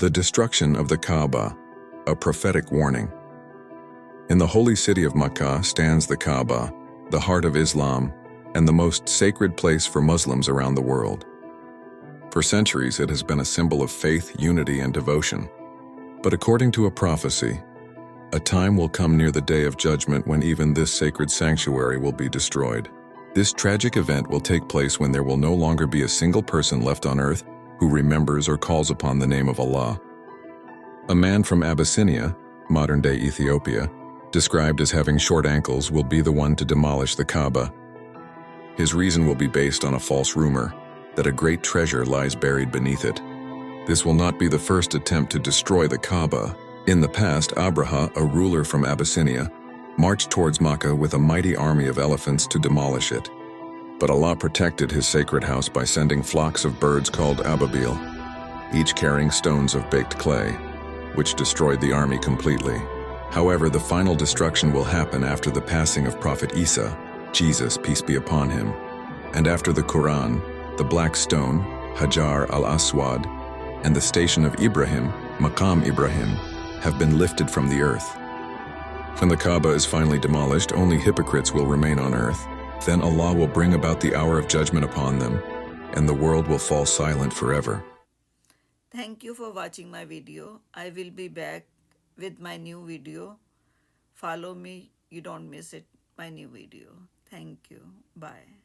The destruction of the Kaaba, a prophetic warning. In the holy city of Makkah stands the Kaaba, the heart of Islam, and the most sacred place for Muslims around the world. For centuries, it has been a symbol of faith, unity, and devotion. But according to a prophecy, a time will come near the day of judgment when even this sacred sanctuary will be destroyed. This tragic event will take place when there will no longer be a single person left on earth who remembers or calls upon the name of Allah. A man from Abyssinia, modern-day Ethiopia, described as having short ankles, will be the one to demolish the Kaaba. His reason will be based on a false rumor that a great treasure lies buried beneath it. This will not be the first attempt to destroy the Kaaba. In the past, Abraha, a ruler from Abyssinia, marched towards Makkah with a mighty army of elephants to demolish it. But Allah protected his sacred house by sending flocks of birds called ababil, each carrying stones of baked clay, which destroyed the army completely. However, the final destruction will happen after the passing of Prophet Isa, Jesus, peace be upon him, and after the Quran, the black stone, Hajar al-Aswad, and the station of Ibrahim, Maqam Ibrahim, have been lifted from the earth. When the Kaaba is finally demolished, only hypocrites will remain on earth. Then Allah will bring about the hour of judgment upon them, and the world will fall silent forever. Thank you for watching my video. I will be back with my new video. Follow me, you don't miss it, my new video. Thank you. Bye.